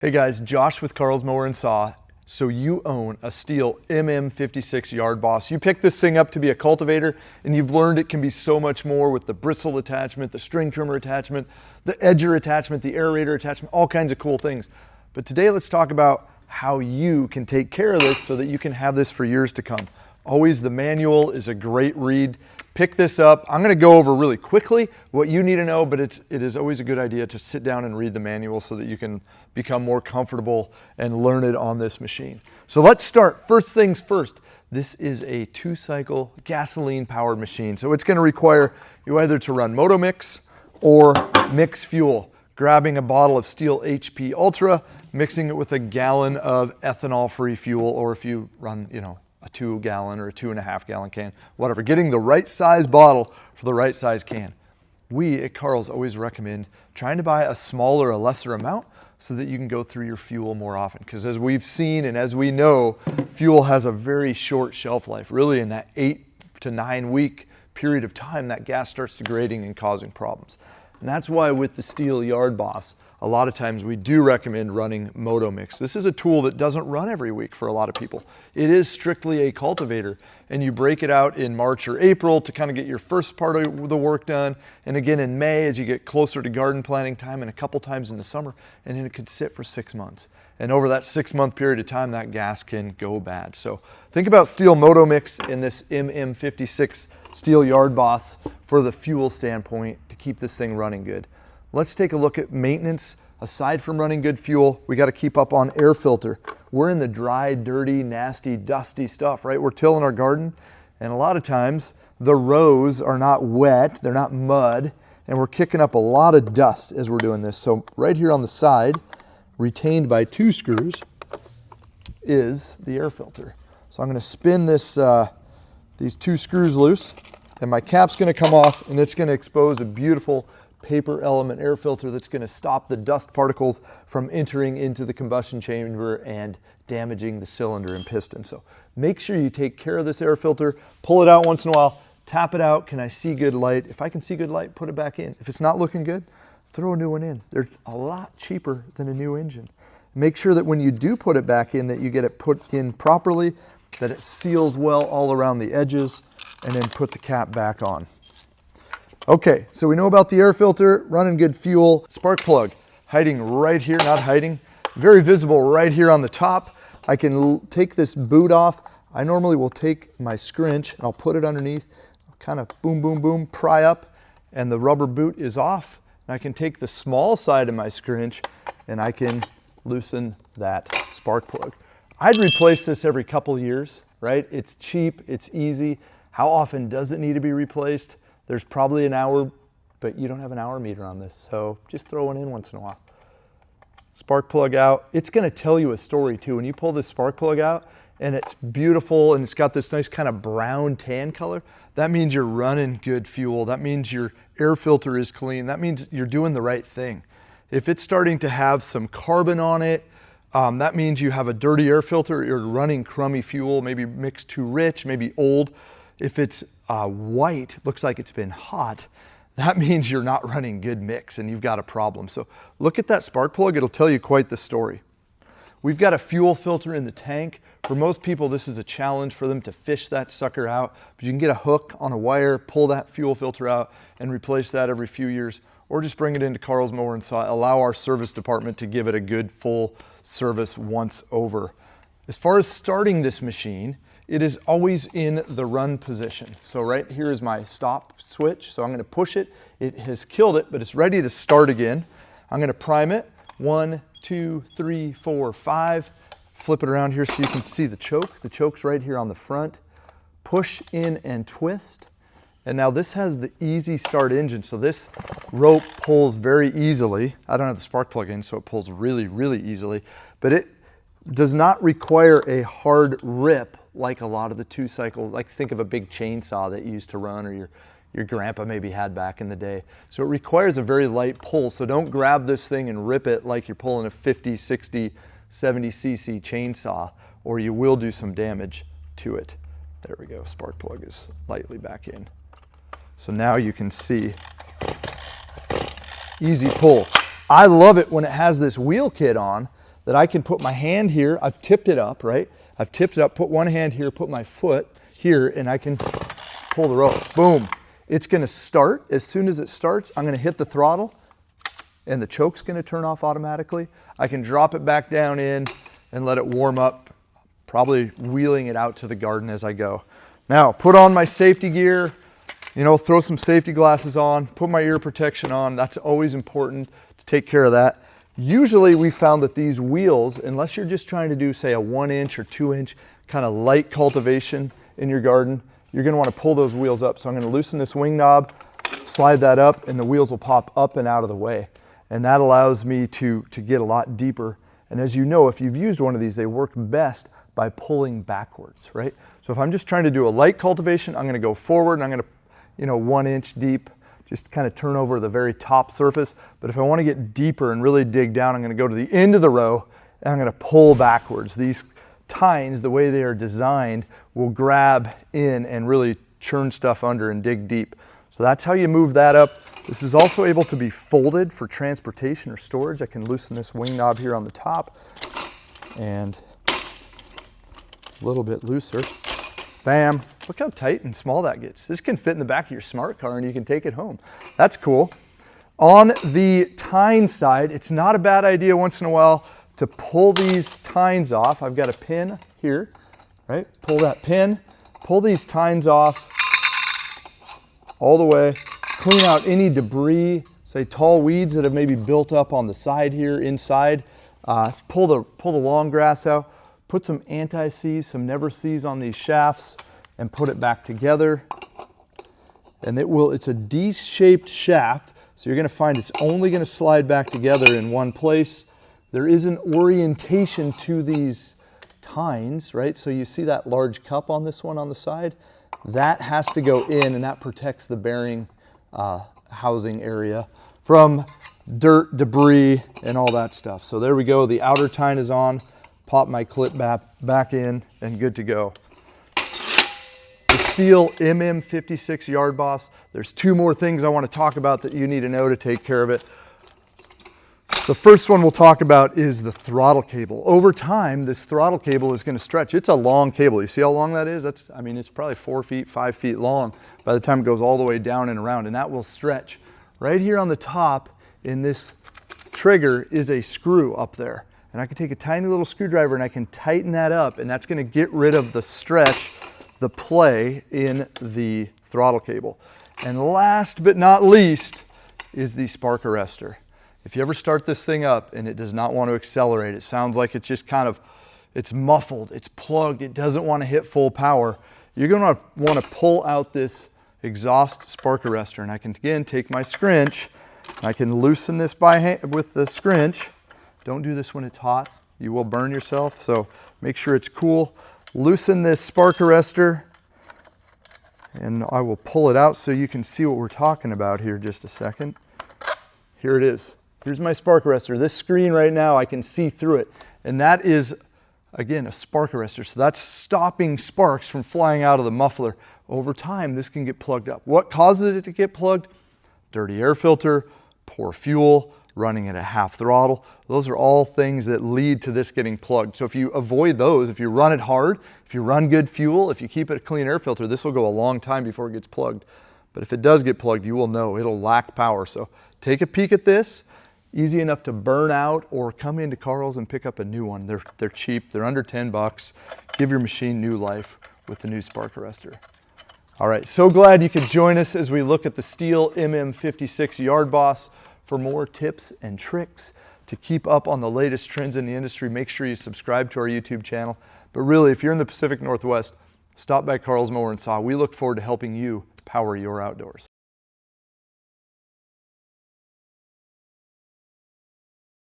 Hey guys, Josh with Carl's Mower and Saw. So you own a STIHL MM56 Yard Boss. You picked this thing up to be a cultivator and you've learned it can be so much more with the bristle attachment, the string trimmer attachment, the edger attachment, the aerator attachment, all kinds of cool things. But today let's talk about how you can take care of this so that you can have this for years to come. Always the manual is a great read. Pick this up. I'm going to go over really quickly what you need to know, but it is always a good idea to sit down and read the manual so that you can become more comfortable and learn it on this machine. So let's start. First things first. This is a 2-cycle gasoline powered machine. So it's going to require you either to run Moto Mix or mix fuel. Grabbing a bottle of STIHL HP Ultra, mixing it with a gallon of ethanol-free fuel, or if you run, a 2-gallon or a 2.5-gallon can, whatever. Getting the right size bottle for the right size can. We at Carl's always recommend trying to buy a smaller, a lesser amount so that you can go through your fuel more often. Because as we've seen and as we know, fuel has a very short shelf life. Really in that 8 to 9 week period of time, that gas starts degrading and causing problems. And that's why with the STIHL Yard Boss, a lot of times we do recommend running Moto Mix. This is a tool that doesn't run every week for a lot of people. It is strictly a cultivator, and you break it out in March or April to kind of get your first part of the work done, and again in May as you get closer to garden planting time, and a couple times in the summer, and then it could sit for 6 months. And over that 6-month period of time, that gas can go bad. So think about STIHL Moto Mix in this MM56 STIHL Yard Boss for the fuel standpoint to keep this thing running good. Let's take a look at maintenance. Aside from running good fuel, we got to keep up on air filter. We're in the dry, dirty, nasty, dusty stuff, right? We're tilling our garden, and a lot of times the rows are not wet, they're not mud, and we're kicking up a lot of dust as we're doing this. So right here on the side, retained by 2 screws, is the air filter. So I'm going to spin this, these 2 screws loose, and my cap's going to come off, and it's going to expose a beautiful paper element air filter that's going to stop the dust particles from entering into the combustion chamber and damaging the cylinder and piston. So make sure you take care of this air filter, pull it out once in a while, tap it out. Can I see good light? If I can see good light, put it back in. If it's not looking good, throw a new one in. They're a lot cheaper than a new engine. Make sure that when you do put it back in, that you get it put in properly, that it seals well all around the edges, and then put the cap back on. Okay, so we know about the air filter, running good fuel. Spark plug, hiding right here, not hiding, very visible right here on the top. I can take this boot off. I normally will take my scrinch and I'll put it underneath, kind of boom, boom, boom, pry up, and the rubber boot is off. And I can take the small side of my scrinch and I can loosen that spark plug. I'd replace this every couple of years, right? It's cheap, it's easy. How often does it need to be replaced? There's probably an hour, but you don't have an hour meter on this, so just throw one in once in a while. Spark plug out. It's going to tell you a story too. When you pull this spark plug out and it's beautiful and it's got this nice kind of brown tan color, that means you're running good fuel. That means your air filter is clean. That means you're doing the right thing. If it's starting to have some carbon on it, that means you have a dirty air filter, you're running crummy fuel, maybe mixed too rich, maybe old. If it's white, looks like it's been hot, that means you're not running good mix and you've got a problem. So look at that spark plug, it'll tell you quite the story. We've got a fuel filter in the tank. For most people, this is a challenge for them to fish that sucker out, but you can get a hook on a wire, pull that fuel filter out and replace that every few years, or just bring it into Carl's Mower and Saw, allow our service department to give it a good full service once over. As far as starting this machine, it is always in the run position. So right here is my stop switch. So I'm going to push it. It has killed it, but it's ready to start again. I'm going to prime it. 1, 2, 3, 4, 5. Flip it around here so you can see the choke. The choke's right here on the front. Push in and twist. And now this has the easy start engine. So this rope pulls very easily. I don't have the spark plug in, so it pulls really, really easily. But it does not require a hard rip like a lot of the 2-cycle, like think of a big chainsaw that you used to run or your grandpa maybe had back in the day. So it requires a very light pull. So don't grab this thing and rip it like you're pulling a 50, 60, 70 cc chainsaw, or you will do some damage to it. There we go, spark plug is lightly back in. So now you can see, easy pull. I love it when it has this wheel kit on that I can put my hand here. I've tipped it up, right? I've tipped it up, put one hand here, put my foot here, and I can pull the rope. Boom. It's gonna start. As soon as it starts, I'm gonna hit the throttle and the choke's gonna turn off automatically. I can drop it back down in and let it warm up, probably wheeling it out to the garden as I go. Now, put on my safety gear, you know, throw some safety glasses on, put my ear protection on. That's always important to take care of that. Usually we found that these wheels, unless you're just trying to do, say, a 1-inch or 2-inch kind of light cultivation in your garden, you're gonna wanna pull those wheels up. So I'm gonna loosen this wing knob, slide that up, and the wheels will pop up and out of the way. And that allows me to get a lot deeper. And as you know, if you've used one of these, they work best by pulling backwards, right? So if I'm just trying to do a light cultivation, I'm gonna go forward and I'm gonna, you know, 1 inch deep, just kind of turn over the very top surface. But if I wanna get deeper and really dig down, I'm gonna go to the end of the row and I'm gonna pull backwards. These tines, the way they are designed, will grab in and really churn stuff under and dig deep. So that's how you move that up. This is also able to be folded for transportation or storage. I can loosen this wing knob here on the top and a little bit looser. Bam. Look how tight and small that gets. This can fit in the back of your smart car and you can take it home. That's cool. On the tine side, it's not a bad idea once in a while to pull these tines off. I've got a pin here, right? Pull that pin, pull these tines off all the way, clean out any debris, say tall weeds that have maybe built up on the side here, inside. Pull the long grass out, put some anti-seize, some never seize on these shafts and put it back together. And it's a D-shaped shaft, so you're gonna find it's only gonna slide back together in one place. There is an orientation to these tines, right? So you see that large cup on this one on the side? That has to go in and that protects the bearing housing area from dirt, debris, and all that stuff. So there we go, the outer tine is on, pop my clip back in, and good to go. The STIHL MM56 Yard Boss. There's two more things I want to talk about that you need to know to take care of it. The first one we'll talk about is the throttle cable. Over time, this throttle cable is going to stretch. It's a long cable. You see how long that is? I mean, it's probably 4 feet, 5 feet long by the time it goes all the way down and around, and that will stretch. Right here on the top in this trigger is a screw up there. And I can take a tiny little screwdriver and I can tighten that up, and that's going to get rid of the stretch, the play in the throttle cable. And last but not least is the spark arrestor. If you ever start this thing up and it does not want to accelerate, it sounds like it's just kind of, it's muffled, it's plugged, it doesn't want to hit full power, you're going to want to pull out this exhaust spark arrestor. And I can again take my scrinch, I can loosen this by hand with the scrinch. Don't do this when it's hot, you will burn yourself, so make sure it's cool. Loosen this spark arrestor and I will pull it out so you can see what we're talking about here just a second. Here it is. Here's my spark arrestor. This screen right now, I can see through it. And that is, again, a spark arrestor. So that's stopping sparks from flying out of the muffler. Over time, this can get plugged up. What causes it to get plugged? Dirty air filter, poor fuel, running at a half throttle. Those are all things that lead to this getting plugged. So if you avoid those, if you run it hard, if you run good fuel, if you keep it a clean air filter, this will go a long time before it gets plugged. But if it does get plugged, you will know it'll lack power. So take a peek at this. Easy enough to burn out or come into Carl's and pick up a new one. They're cheap, they're under 10 bucks. Give your machine new life with the new spark arrestor. All right, so glad you could join us as we look at the STIHL MM56 Yard Boss. For more tips and tricks to keep up on the latest trends in the industry, make sure you subscribe to our YouTube channel. But really, if you're in the Pacific Northwest, stop by Carl's Mower and Saw. We look forward to helping you power your outdoors.